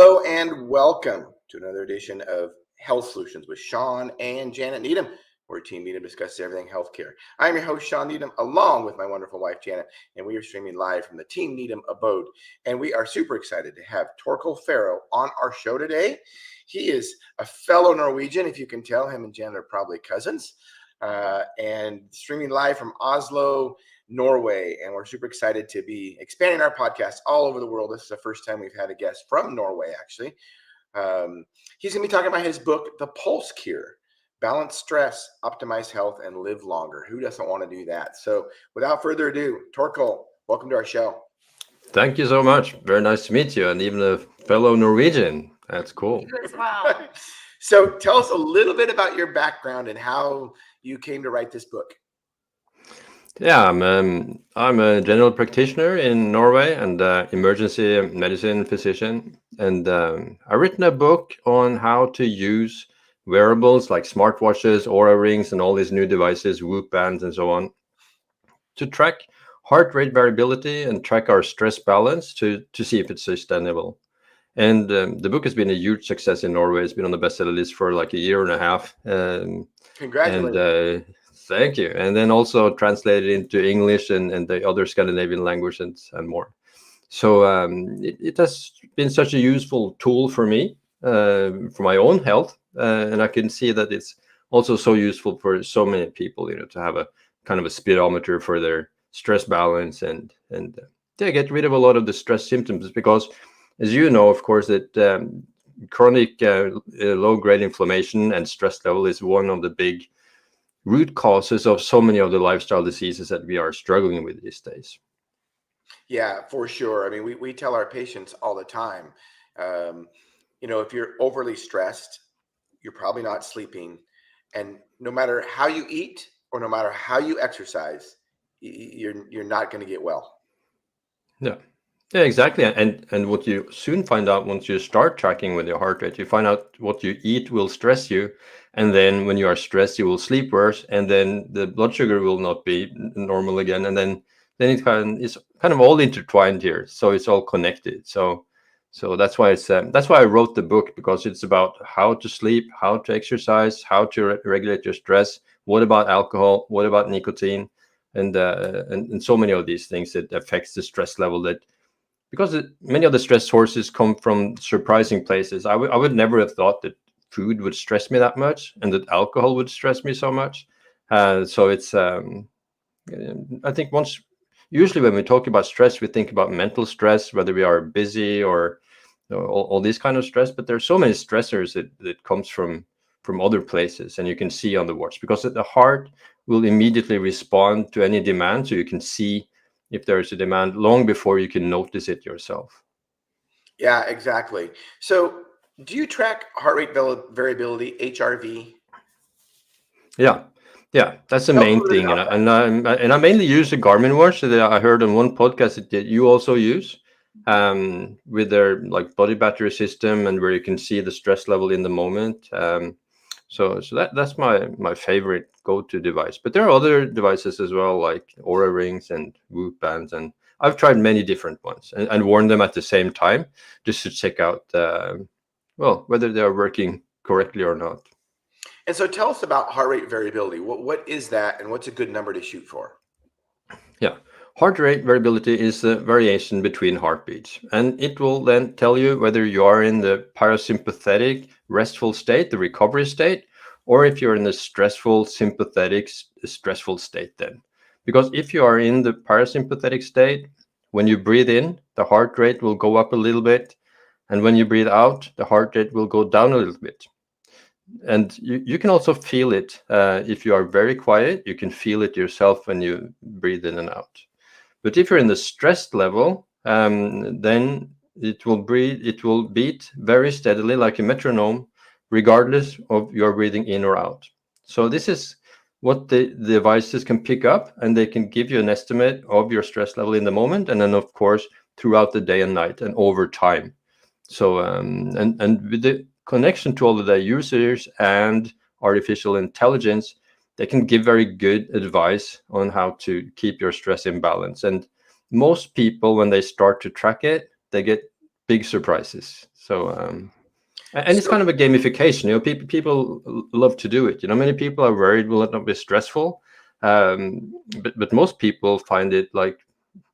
Hello and welcome to another edition of Health Solutions with Shawn and Janet Needham, where Team Needham discusses everything healthcare. I'm your host, Shawn Needham, along with my wonderful wife, Janet, and we are streaming live from the Team Needham abode. And we are super excited to have Torkil Færø on our show today. He is a fellow Norwegian. If you can tell, him and Janet are probably cousins, and streaming live from Oslo, Norway, and we're super excited to be expanding our podcast all over the world. This is the first time we've had a guest from Norway, actually. He's going to be talking about his book, The Pulse Cure: Balance Stress, Optimize Health, and Live Longer. Who doesn't want to do that? So without further ado, Torkil, welcome to our show. Thank you so much. Very nice to meet you, and even a fellow Norwegian. That's cool. You as well. So tell us a little bit about your background and how you came to write this book. Yeah, I'm a general practitioner in Norway and emergency medicine physician. And I've written a book on how to use wearables like smartwatches, Oura rings, and all these new devices, Whoop bands, and so on, to track heart rate variability and track our stress balance to see if it's sustainable. And the book has been a huge success in Norway. It's been on the bestseller list for like a year and a half. Congratulations. And thank you. And then also translated into English and the other Scandinavian languages and more. So it has been such a useful tool for me, for my own health. And I can see that it's also so useful for so many people, to have a kind of a speedometer for their stress balance and get rid of a lot of the stress symptoms. Because, as you know, of course, that chronic low-grade inflammation and stress level is one of the big root causes of so many of the lifestyle diseases that we are struggling with these days. Yeah, for sure. I mean, we tell our patients all the time, if you're overly stressed, you're probably not sleeping. And no matter how you eat or no matter how you exercise, you're not going to get well. Yeah, exactly. And what you soon find out once you start tracking with your heart rate, you find out what you eat will stress you. And then when you are stressed, you will sleep worse. And then the blood sugar will not be normal again. And then it's kind of all intertwined here. So it's all connected. So that's why that's why I wrote the book, because it's about how to sleep, how to exercise, how to regulate your stress. What about alcohol? What about nicotine? And so many of these things that affects the stress level, because many of the stress sources come from surprising places. I would never have thought that food would stress me that much and that alcohol would stress me so much. So it's, I think usually when we talk about stress, we think about mental stress, whether we are busy or all these kind of stress, but there's so many stressors that comes from other places, and you can see on the watch, because the heart will immediately respond to any demand. So you can see if there is a demand long before you can notice it yourself. Yeah, exactly. So do you track heart rate variability, HRV? Yeah, that's the main thing. And I mainly use a Garmin watch that I heard on one podcast that you also use, with their like body battery system, and where you can see the stress level in the moment. So that's my favorite go-to device. But there are other devices as well, like Oura rings and Whoop bands, and I've tried many different ones and worn them at the same time just to check out whether they are working correctly or not. And so tell us about heart rate variability. What is that, and what's a good number to shoot for? Yeah. Heart rate variability is the variation between heartbeats, and it will then tell you whether you are in the parasympathetic restful state, the recovery state, or if you're in the stressful sympathetic stressful state then. Because if you are in the parasympathetic state, when you breathe in, the heart rate will go up a little bit, and when you breathe out, the heart rate will go down a little bit. And you can also feel it. If you are very quiet, you can feel it yourself when you breathe in and out. But if you're in the stressed level, then it will beat very steadily like a metronome, regardless of your breathing in or out. So this is what the devices can pick up, and they can give you an estimate of your stress level in the moment, and then of course throughout the day and night and over time. So and with the connection to all of the users and artificial intelligence, they can give very good advice on how to keep your stress in balance. And most people, when they start to track it, they get big surprises. So and it's So kind of a gamification. People love to do it. Many people are worried, will it not be stressful? But most people find it like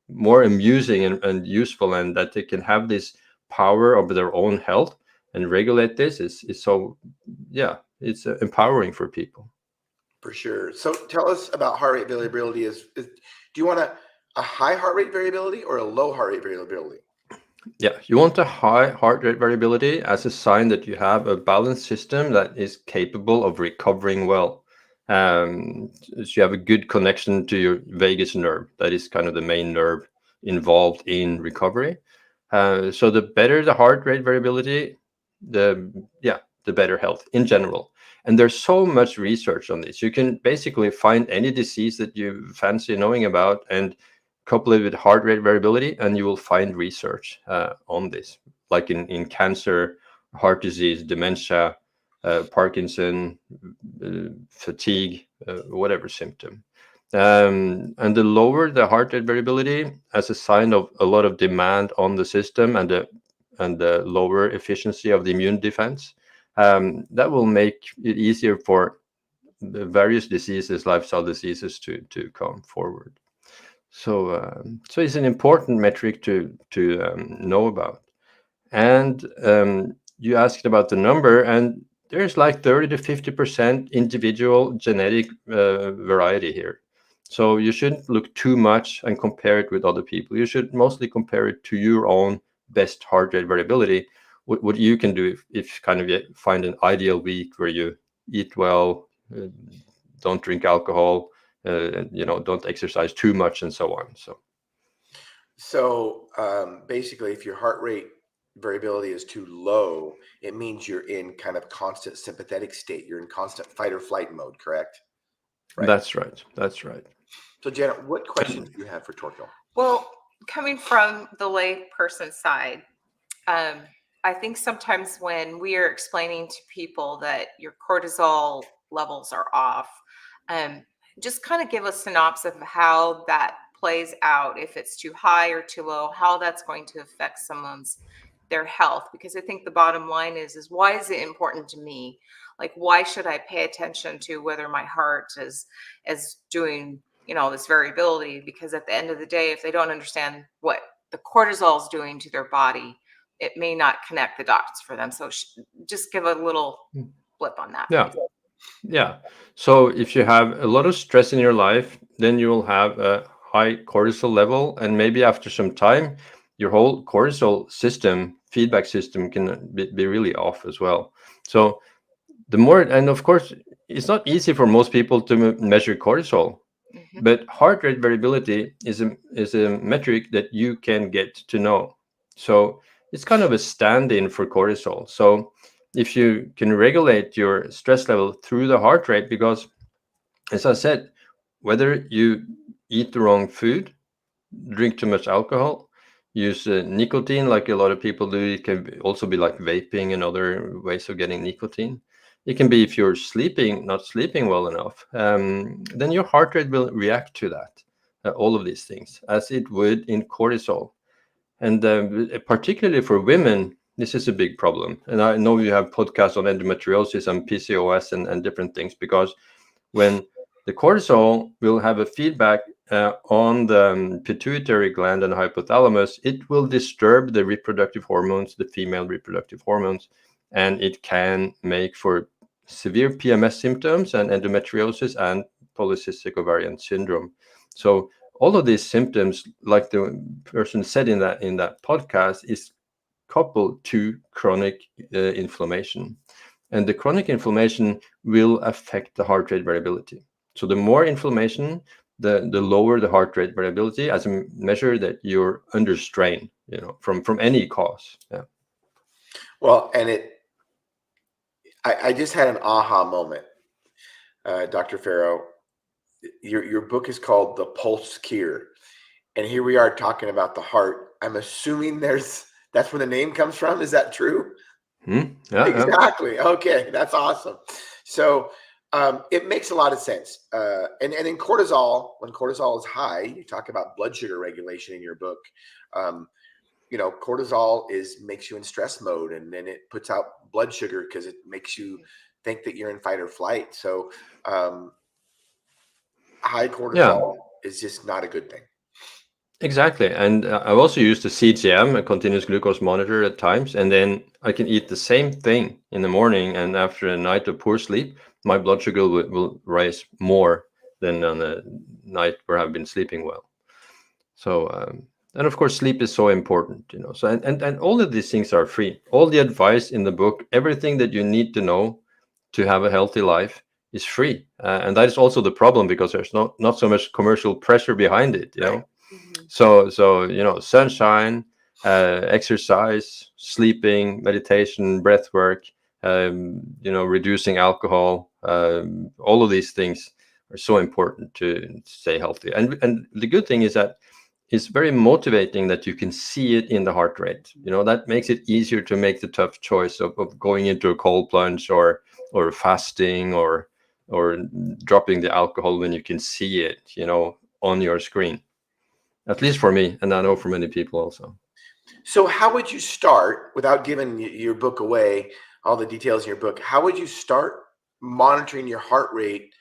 more amusing and useful, and that they can have this power over their own health and regulate this is so, yeah, it's empowering for people. for sure. So tell us about heart rate variability. Do you want a high heart rate variability or a low heart rate variability? Yeah, you want a high heart rate variability as a sign that you have a balanced system that is capable of recovering well. So you have a good connection to your vagus nerve. That is kind of the main nerve involved in recovery. So the better the heart rate variability, the better health in general. And there's so much research on this. You can basically find any disease that you fancy knowing about and couple it with heart rate variability, and you will find research on this, like in cancer, heart disease, dementia, Parkinson, fatigue, whatever symptom. And the lower the heart rate variability as a sign of a lot of demand on the system and the lower efficiency of the immune defense, that will make it easier for the various diseases, lifestyle diseases, to come forward. So it's an important metric to know about. And you asked about the number, and there's like 30 to 50% individual genetic variety here. So you shouldn't look too much and compare it with other people. You should mostly compare it to your own best heart rate variability. What you can do if kind of find an ideal week where you eat well, don't drink alcohol, don't exercise too much, and so on. So basically, if your heart rate variability is too low, it means you're in kind of constant sympathetic state. You're in constant fight or flight mode, correct? Right. That's right. That's right. So Janet, what questions do you have for Torkil? Well, coming from the lay person side, I think sometimes when we are explaining to people that your cortisol levels are off, just kind of give a synopsis of how that plays out, if it's too high or too low, how that's going to affect their health. Because I think the bottom line is why is it important to me? Like, why should I pay attention to whether my heart is doing, this variability? Because at the end of the day, if they don't understand what the cortisol is doing to their body, it may not connect the dots for them. So just give a little blip on that. Yeah. So if you have a lot of stress in your life, then you will have a high cortisol level, and maybe after some time, your whole cortisol system, feedback system, can be really off as well. So the more, and of course, it's not easy for most people to measure cortisol, but heart rate variability is a metric that you can get to know. So it's kind of a stand-in for cortisol. So if you can regulate your stress level through the heart rate, because as I said, whether you eat the wrong food, drink too much alcohol, use nicotine like a lot of people do, it can also be like vaping and other ways of getting nicotine. It can be if you're not sleeping well enough, then your heart rate will react to that, all of these things, as it would in cortisol. And particularly for women, this is a big problem. And I know you have podcasts on endometriosis and PCOS and different things, because when the cortisol will have a feedback on the pituitary gland and hypothalamus, it will disturb the reproductive hormones, the female reproductive hormones, and it can make for severe PMS symptoms and endometriosis and polycystic ovarian syndrome. So all of these symptoms, like the person said in that podcast, is coupled to chronic inflammation. And the chronic inflammation will affect the heart rate variability. So the more inflammation, the lower the heart rate variability, as a measure that you're under strain, from any cause. Yeah. Well, and I just had an aha moment, Dr. Færø. Your book is called The Pulse Cure, and here we are talking about the heart. I'm assuming that's where the name comes from. Is that true? Yeah, exactly. Yeah. Okay, that's awesome. So it makes a lot of sense. And in cortisol, when cortisol is high, you talk about blood sugar regulation in your book. cortisol makes you in stress mode, and then it puts out blood sugar because it makes you think that you're in fight or flight. So high cortisol is just not a good thing. Exactly. And I've also used the CGM, a continuous glucose monitor, at times, and then I can eat the same thing in the morning, and after a night of poor sleep, my blood sugar will rise more than on a night where I've been sleeping well. So, and of course, sleep is so important, So, and all of these things are free. All the advice in the book, everything that you need to know to have a healthy life is free. And that is also the problem, because there's not so much commercial pressure behind it, Right. So sunshine, exercise, sleeping, meditation, breath work, reducing alcohol, all of these things are so important to stay healthy. And the good thing is that it's very motivating that you can see it in the heart rate. That makes it easier to make the tough choice of going into a cold plunge or fasting or dropping the alcohol when you can see it, on your screen. At least for me, and I know for many people also. So how would you start, without giving your book away, all the details in your book, how would you start monitoring your heart rate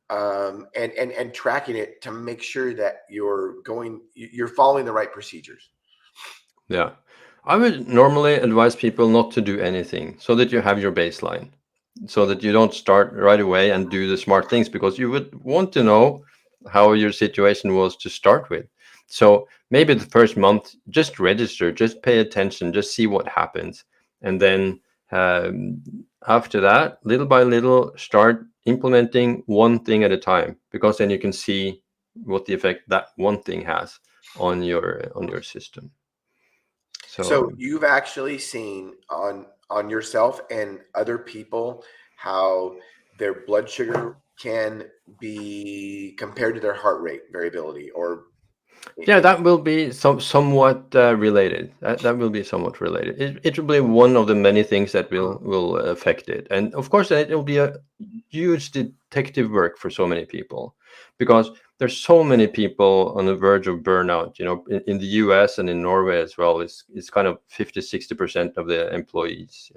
and tracking it to make sure that you're following the right procedures? Yeah. I would normally advise people not to do anything, so that you have your baseline, so that you don't start right away and do the smart things, because you would want to know how your situation was to start with. So maybe the first month, just register, just pay attention, just see what happens. And then after that, little by little, start implementing one thing at a time, because then you can see what the effect that one thing has on your system. So you've actually seen on yourself and other people how their blood sugar can be compared to their heart rate variability, or yeah, that will be somewhat related. That will be somewhat related. It will be one of the many things that will affect it, and of course, it will be a huge detective work for so many people, because there's so many people on the verge of burnout. In the U.S. and in Norway as well, it's kind of 50-60% of the employees,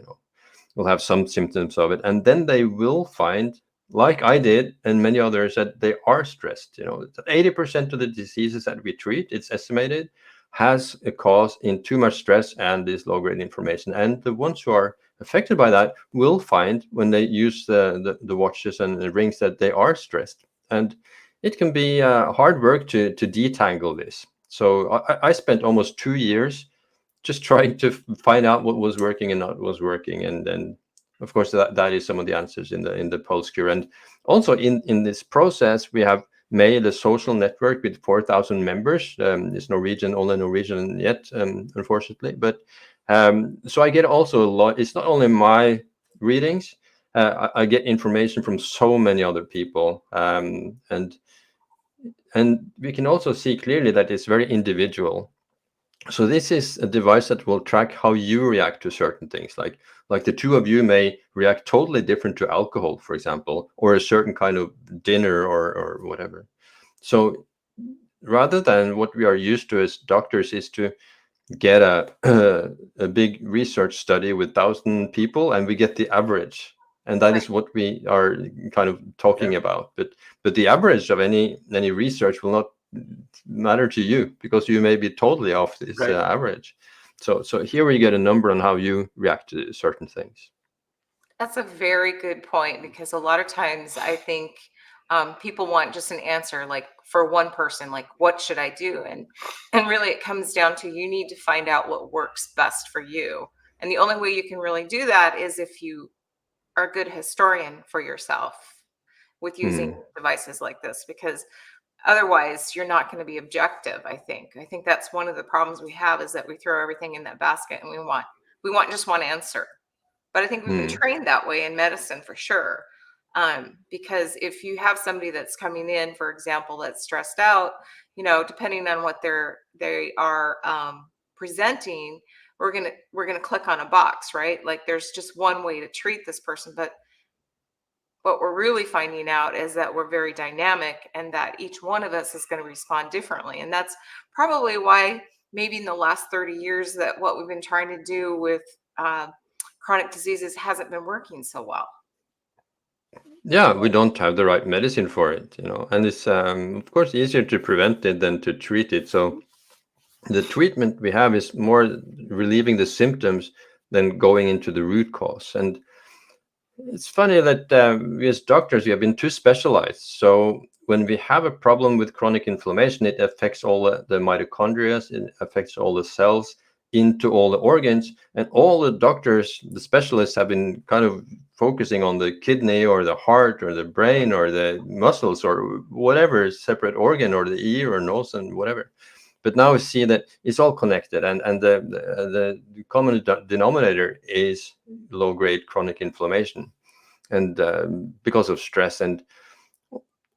will have some symptoms of it, and then they will find, like I did and many others, that they are stressed. 80% of the diseases that we treat, it's estimated, has a cause in too much stress and this low-grade inflammation. And the ones who are affected by that will find, when they use the watches and the rings, that they are stressed. And it can be hard work to detangle this. So I spent almost 2 years just trying to find out what was working and not was working, and then of course that is some of the answers in the Pulse Cure. And also in this process, we have made a social network with 4,000 members. It's only Norwegian yet, unfortunately, but so I get also a lot. It's not only my readings, I get information from so many other people, and we can also see clearly that it's very individual. So this is a device that will track how you react to certain things, like the two of you may react totally different to alcohol, for example, or a certain kind of dinner or whatever. So rather than what we are used to as doctors is to get a big research study with 1,000 people and we get the average, and that is what we are kind of talking about. But the average of any research will not matter to you, because you may be totally off this average. So here we get a number on how you react to certain things. That's a very good point, because a lot of times I think people want just an answer, like for one person, like what should I do? And really it comes down to, you need to find out what works best for you. And the only way you can really do that is if you are a good historian for yourself with using devices like this, because otherwise you're not going to be objective. I think that's one of the problems we have, is that we throw everything in that basket and we want just one answer. But I think we've been trained that way in medicine for sure. Because if you have somebody that's coming in, for example, that's stressed out, depending on what they are presenting, we're gonna click on a box, right? Like there's just one way to treat this person. But what we're really finding out is that we're very dynamic, and that each one of us is going to respond differently. And that's probably why maybe in the last 30 years that what we've been trying to do with chronic diseases hasn't been working so well. Yeah, we don't have the right medicine for it, and it's of course easier to prevent it than to treat it. So the treatment we have is more relieving the symptoms than going into the root cause. And it's funny that we as doctors, we have been too specialized. So when we have a problem with chronic inflammation, it affects all the mitochondria, it affects all the cells into all the organs, and all the doctors, the specialists, have been kind of focusing on the kidney or the heart or the brain or the muscles or whatever separate organ, or the ear or nose and whatever. But now we see that it's all connected, and the common denominator is low-grade chronic inflammation, and because of stress, and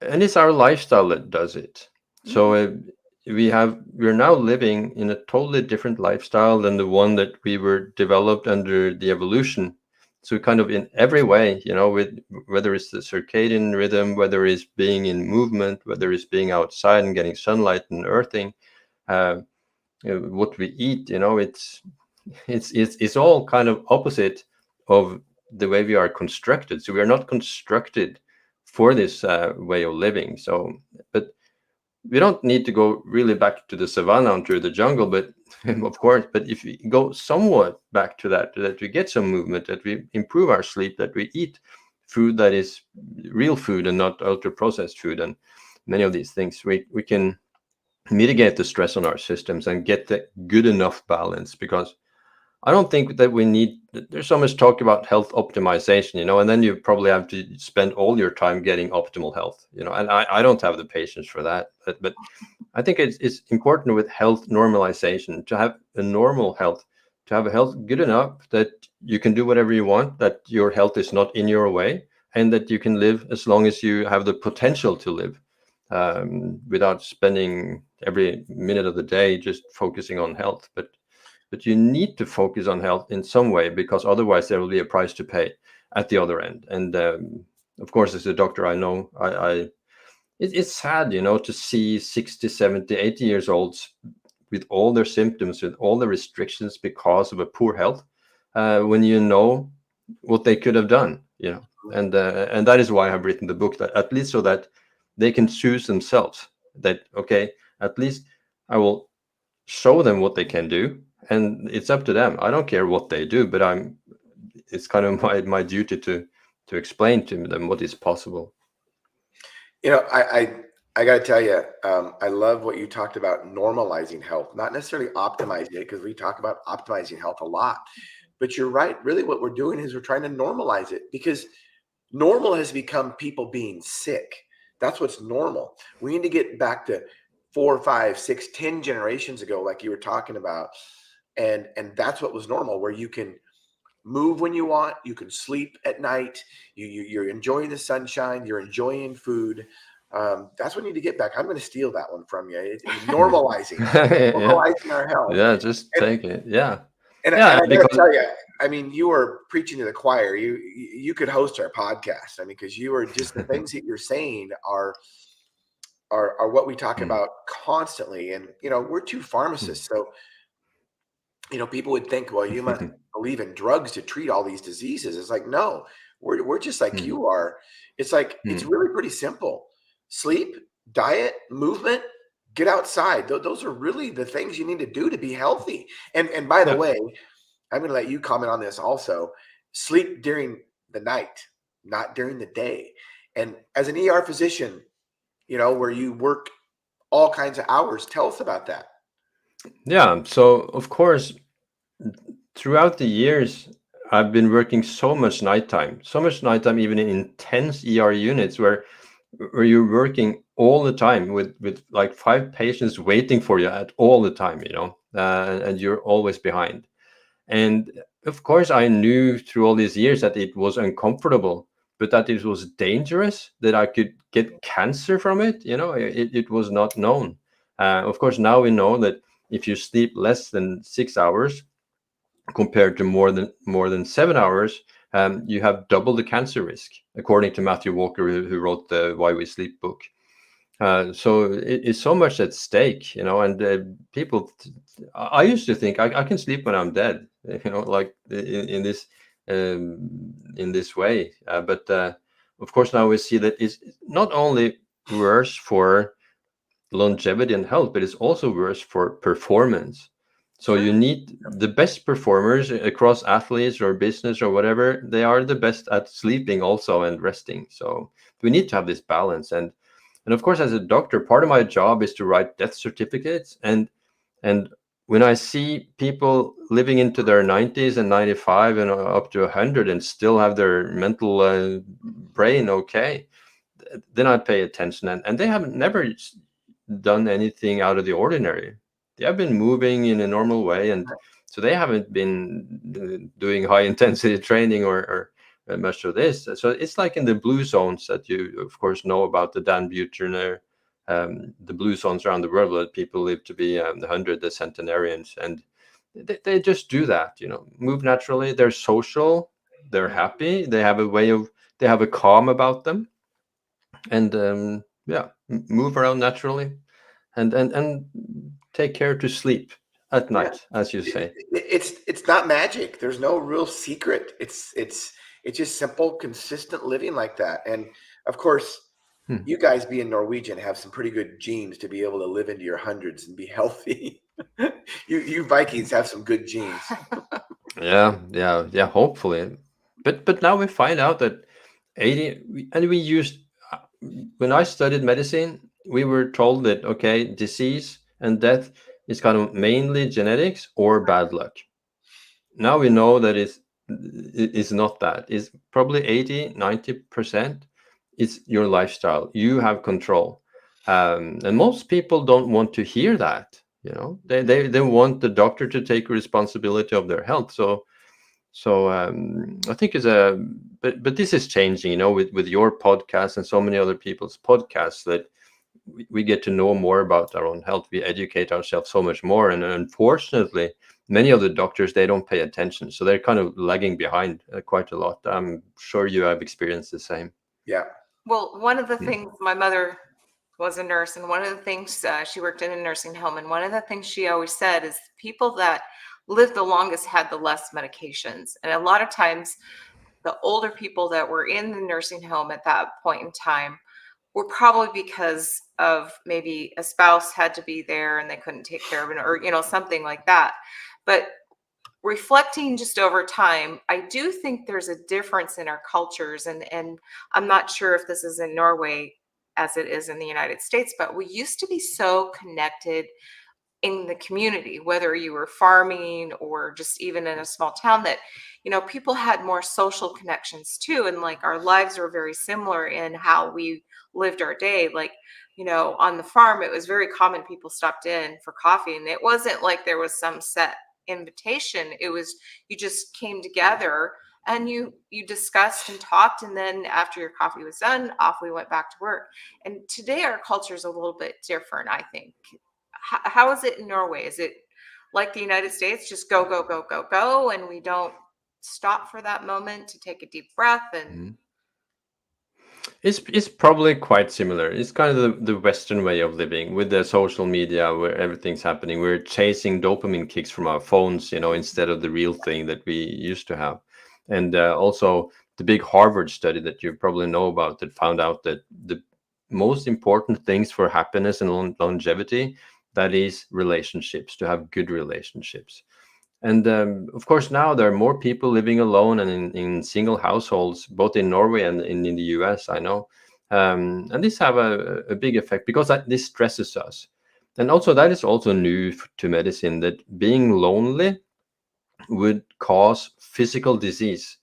it's our lifestyle that does it. So we're now living in a totally different lifestyle than the one that we were developed under the evolution. So kind of in every way, with whether it's the circadian rhythm, whether it's being in movement, whether it's being outside and getting sunlight and earthing, what we eat, it's all kind of opposite of the way we are constructed. So we are not constructed for this way of living. So, but we don't need to go really back to the savannah and to the jungle, but of course, but if we go somewhat back to that we get some movement, that we improve our sleep, that we eat food that is real food and not ultra processed food, and many of these things, we can mitigate the stress on our systems and get the good enough balance. Because I don't think that there's so much talk about health optimization, and then you probably have to spend all your time getting optimal health, and I don't have the patience for that. But I think it's important with health normalization, to have a normal health, to have a health good enough that you can do whatever you want, that your health is not in your way, and that you can live as long as you have the potential to live, without spending every minute of the day just focusing on health. But you need to focus on health in some way, because otherwise there will be a price to pay at the other end. And of course, as a doctor, I know it's sad, to see 60, 70, 80 years olds with all their symptoms, with all the restrictions because of a poor health, when you know what they could have done, and that is why I've written the book, that at least so that they can choose themselves, that, okay, at least I will show them what they can do, and it's up to them. I don't care what they do, but it's kind of my duty to explain to them what is possible. I got to tell you, I love what you talked about, normalizing health, not necessarily optimizing it, because we talk about optimizing health a lot. But you're right. Really, what we're doing is we're trying to normalize it, because normal has become people being sick. That's what's normal. We need to get back to 4, 5, 6, 10 generations ago, like you were talking about. And that's what was normal, where you can move when you want, you can sleep at night, you're enjoying the sunshine, you're enjoying food. That's what we need to get back. I'm going to steal that one from you. It's normalizing our health. Yeah, just take it. Yeah. And I got to tell you, I mean, you are preaching to the choir. You could host our podcast. I mean, because you are just, the things that you're saying are what we talk about constantly. And we're two pharmacists, so people would think, well, you must believe in drugs to treat all these diseases. It's like, no, we're just like you are. It's like, it's really pretty simple. Sleep, diet, movement, get outside. Those are really the things you need to do to be healthy. And by the way, I'm going to let you comment on this also. Sleep during the night, not during the day. And as an ER physician, where you work all kinds of hours, tell us about that. Yeah. So of course, throughout the years, I've been working so much nighttime, even in intense ER units where you're working all the time with like 5 patients waiting for you at all the time, and you're always behind. And of course, I knew through all these years that it was uncomfortable, but that it was dangerous, that I could get cancer from it. It was not known. Of course, now we know that if you sleep less than 6 hours compared to more than 7 hours, you have double the cancer risk, according to Matthew Walker, who wrote the Why We Sleep book. So it's so much at stake, and people, I used to think I can sleep when I'm dead, like in this way. But of course, now we see that it's not only worse for longevity and health, but it's also worse for performance. So you need the best performers across athletes or business or whatever. They are the best at sleeping also and resting. So we need to have this balance. And of course, as a doctor, part of my job is to write death certificates. And when I see people living into their 90s and 95 and up to 100 and still have their mental brain okay, then I pay attention. And they have never done anything out of the ordinary. They have been moving in a normal way, and so they haven't been doing high intensity training or much of this. So it's like in the blue zones that you, of course, know about, the Dan Buchanan, the blue zones around the world where people live to be 100, the centenarians, and they just do that, move naturally. They're social, they're happy, they have they have a calm about them, and move around naturally, and take care to sleep at night, as you say. It's not magic. There's no real secret. It's just simple, consistent living like that. And of course, you guys being Norwegian have some pretty good genes to be able to live into your hundreds and be healthy. you Vikings have some good genes. Yeah, hopefully. But now we find out that 80, and we used, when I studied medicine, we were told that, okay, disease and death is kind of mainly genetics or bad luck. Now we know that it's not that. It's probably 80-90%. It's your lifestyle. You have control. And most people don't want to hear that. They want the doctor to take responsibility of their health. So I think but this is changing, with your podcast and so many other people's podcasts, that we get to know more about our own health. We educate ourselves so much more, and unfortunately, many of the doctors, they don't pay attention, so they're kind of lagging behind quite a lot. I'm sure you have experienced the same. Yeah. Well, one of the things, my mother was a nurse, and one of the things, she worked in a nursing home, and one of the things she always said is people that lived the longest had the less medications. And a lot of times the older people that were in the nursing home at that point in time were probably because of maybe a spouse had to be there and they couldn't take care of it, or something like that. But reflecting just over time, I do think there's a difference in our cultures, and I'm not sure if this is in Norway as it is in the United States, but we used to be so connected in the community, whether you were farming or just even in a small town, that people had more social connections too, and like our lives were very similar in how we lived our day. Like, on the farm, it was very common people stopped in for coffee, and it wasn't like there was some set invitation. It was, you just came together and you discussed and talked, and then after your coffee was done, off we went back to work. And today our culture is a little bit different, I think. How is it in Norway? Is it like the United States, just go, go, go, go, go, and we don't stop for that moment to take a deep breath? And It's probably quite similar. It's kind of the Western way of living, with the social media where everything's happening. We're chasing dopamine kicks from our phones, instead of the real thing that we used to have. And also the big Harvard study that you probably know about, that found out that the most important things for happiness and longevity, that is relationships, to have good relationships. And of course, now there are more people living alone and in single households, both in Norway and in the US, I know. And this have a big effect, because this stresses us. And also that is also new to medicine, that being lonely would cause physical disease,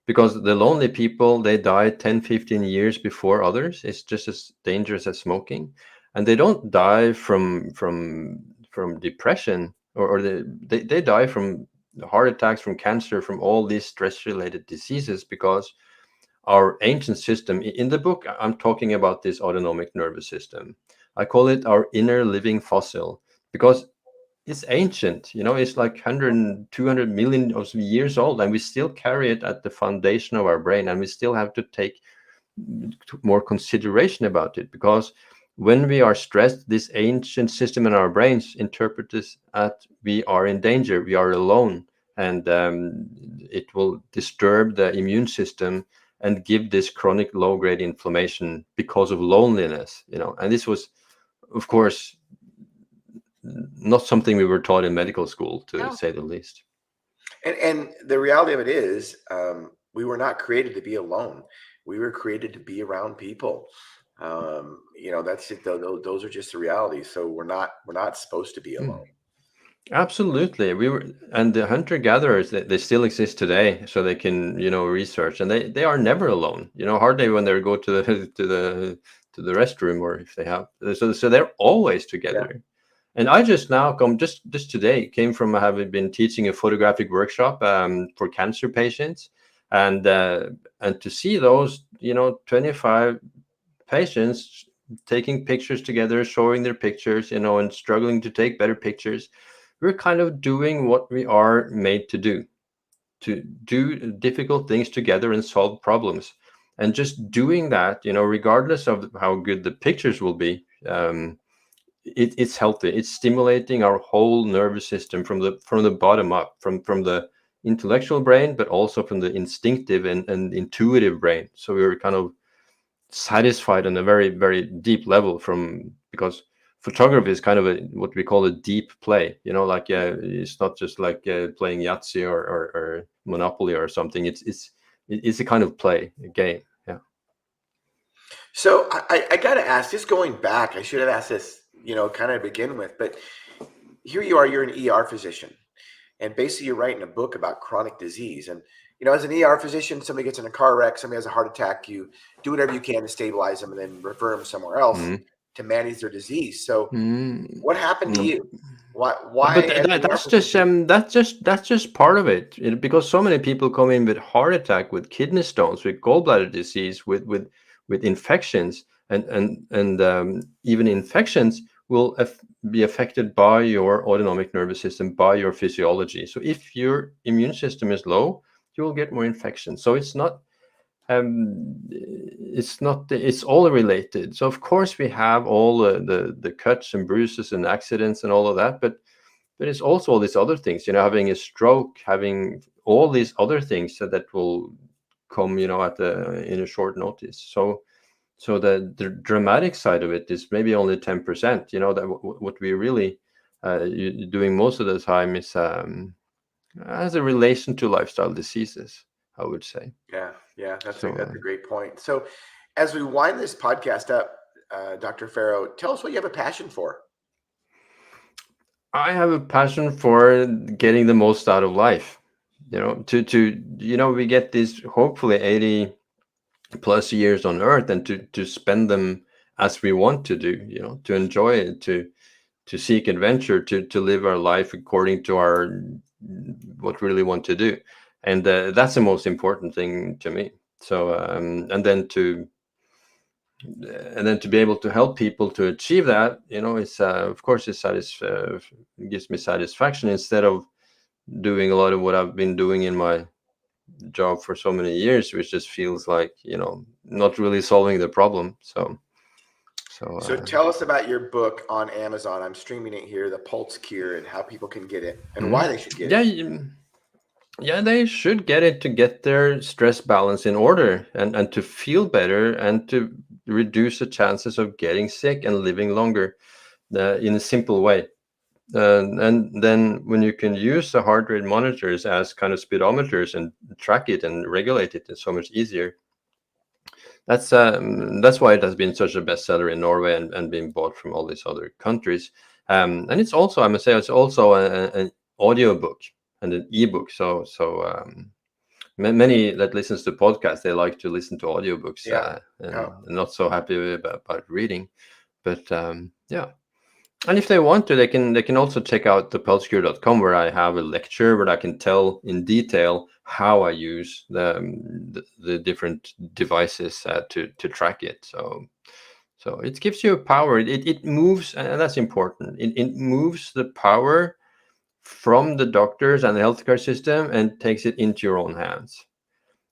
because the lonely people, they die 10-15 years before others. It's just as dangerous as smoking. And they don't die from depression, or they die from heart attacks, from cancer, from all these stress related diseases, because our ancient system, in the book I'm talking about this autonomic nervous system, I call it our inner living fossil, because it's ancient. It's like 100 200 million of years old, and we still carry it at the foundation of our brain, and we still have to take more consideration about it, because when we are stressed, this ancient system in our brains interprets this as we are in danger, we are alone, and it will disturb the immune system and give this chronic low-grade inflammation because of loneliness. And this was, of course, not something we were taught in medical school, to say the least. And the reality of it is, we were not created to be alone. We were created to be around people. That's it. Those are just the realities. So we're not supposed to be alone. Absolutely. And the hunter-gatherers, they still exist today, so they can, research, and they are never alone. Hardly when they go to the restroom, or if they have. So they're always together. Yeah. And I just now just today came from having been teaching a photographic workshop for cancer patients, and to see those 25 patients taking pictures together, showing their pictures, and struggling to take better pictures. We're kind of doing what we are made to do difficult things together and solve problems. And just doing that, regardless of how good the pictures will be, it's healthy. It's stimulating our whole nervous system from the bottom up, from the intellectual brain, but also from the instinctive and intuitive brain. So we're kind of satisfied on a very, very deep level, because photography is kind of what we call a deep play. It's not just like playing Yahtzee or Monopoly or something. It's a kind of play, a game. Yeah. So I got to ask, just going back, I should have asked this, kind of begin with, but here you are, you're an ER physician, and basically you're writing a book about chronic disease. And, as an ER physician, somebody gets in a car wreck, somebody has a heart attack, you do whatever you can to stabilize them and then refer them somewhere else to manage their disease. So what happened to you? Why? But that's just part of it, because so many people come in with heart attack, with kidney stones, with gallbladder disease, with infections, and even infections will be affected by your autonomic nervous system, by your physiology. So if your immune system is low, you will get more infections. So it's all related. So of course we have all the cuts and bruises and accidents and all of that, but it's also all these other things, having a stroke, having all these other things that will come, in a short notice. So the dramatic side of it is maybe only 10%. That what we really doing most of the time is as a relation to lifestyle diseases, I would say. Yeah, that's a great point. So as we wind this podcast up, Dr. Færø, tell us what you have a passion for. I have a passion for getting the most out of life. We get these hopefully 80 plus years on earth, and to spend them as we want to do, to enjoy it, to seek adventure, to live our life according to what we really want to do. And that's the most important thing to me. So and then to be able to help people to achieve that, it's of course it gives me satisfaction, instead of doing a lot of what I've been doing in my job for so many years, which just feels like not really solving the problem. So tell us about your book on Amazon. I'm streaming it here, The Pulse Cure, and how people can get it and why they should get it. Yeah, they should get it to get their stress balance in order, and to feel better, and to reduce the chances of getting sick and living longer in a simple way. And then when you can use the heart rate monitors as kind of speedometers and track it and regulate it, it's so much easier. That's why it has been such a bestseller in Norway and being bought from all these other countries. And it's also, I must say, it's also an audio book and an ebook. So many that listens to podcasts, they like to listen to audiobooks, and not so happy about reading. But yeah. And if they want to, they can also check out thepulsecure.com, where I have a lecture where I can tell in detail how I use the different devices to track it. So it gives you power. It moves, and that's important. It moves the power from the doctors and the healthcare system and takes it into your own hands.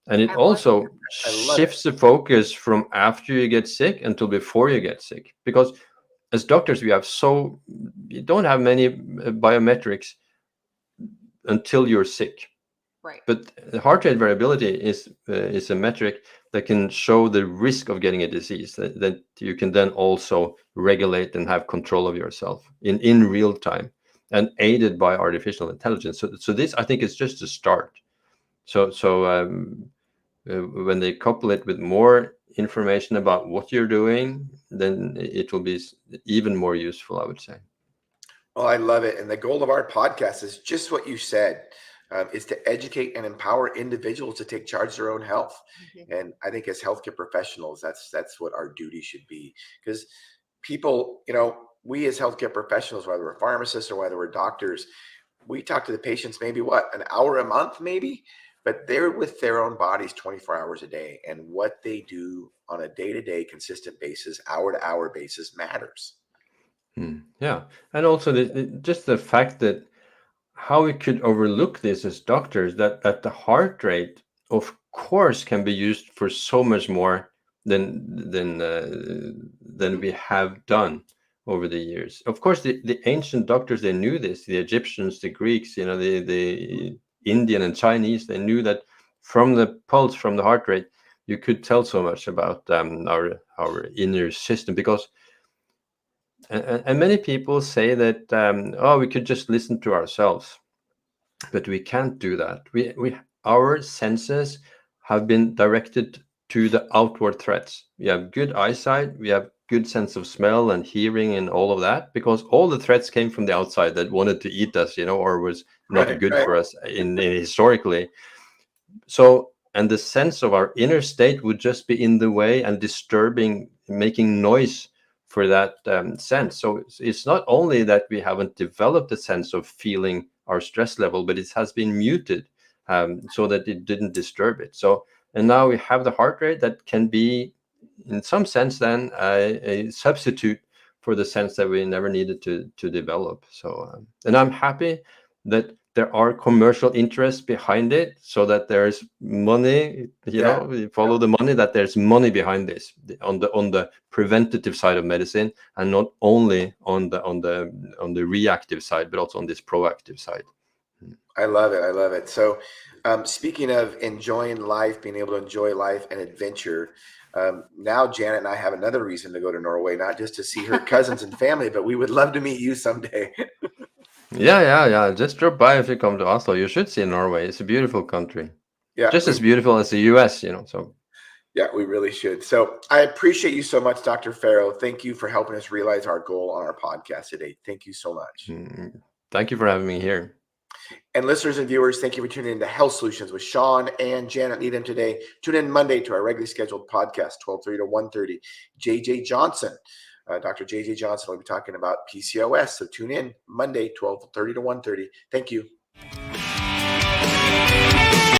And it I love also I love shifts the focus from after you get sick until before you get sick. Because as doctors, you don't have many biometrics until you're sick. Right. But the heart rate variability is a metric that can show the risk of getting a disease that you can then also regulate and have control of yourself in real time, and aided by artificial intelligence. So this, I think, is just a start. So when they couple it with more information about what you're doing, then it will be even more useful, I would say. Well, I love it. And the goal of our podcast is just what you said, is to educate and empower individuals to take charge of their own health. And I think as healthcare professionals, that's what our duty should be. Because people, we as healthcare professionals, whether we're pharmacists or whether we're doctors, we talk to the patients maybe an hour a month, maybe, but they're with their own bodies 24 hours a day. And what they do on a day-to-day consistent basis, hour-to-hour basis matters. Yeah. And also just the fact that how we could overlook this as doctors, that the heart rate, of course, can be used for so much more than we have done over the years. Of course, the ancient doctors, they knew this. The Egyptians, the Greeks, the Indian and Chinese, they knew that from the pulse, from the heart rate, you could tell so much about our inner system. Because and many people say that we could just listen to ourselves, but we can't do that. Our senses have been directed to the outward threats. We have good eyesight, we have good sense of smell and hearing and all of that, because all the threats came from the outside that wanted to eat us, or was not good for us in historically. So, and the sense of our inner state would just be in the way and disturbing, making noise for that sense. So it's not only that we haven't developed a sense of feeling our stress level, but it has been muted so that it didn't disturb it. So, and now we have the heart rate that can be, in some sense, then a substitute for the sense that we never needed to develop. So, and I'm happy that there are commercial interests behind it, so that there's money, we follow the money, that there's money behind this on the preventative side of medicine, and not only on the reactive side, but also on this proactive side. I love it. I love it. So speaking of enjoying life, being able to enjoy life and adventure, now Janet and I have another reason to go to Norway, not just to see her cousins and family, but we would love to meet you someday. Yeah. Just drop by if you come to Oslo. You should see Norway. It's a beautiful country. Yeah, just as beautiful as the US, So yeah, we really should. So I appreciate you so much, Dr. Færø. Thank you for helping us realize our goal on our podcast today. Thank you so much. Thank you for having me here. And listeners and viewers, thank you for tuning in to Health Solutions with Shawn and Janet Needham today. Tune in Monday to our regularly scheduled podcast, 12:30 to 1:30. JJ Johnson, Dr. JJ Johnson will be talking about PCOS. So tune in Monday, 12:30 to 1:30. Thank you.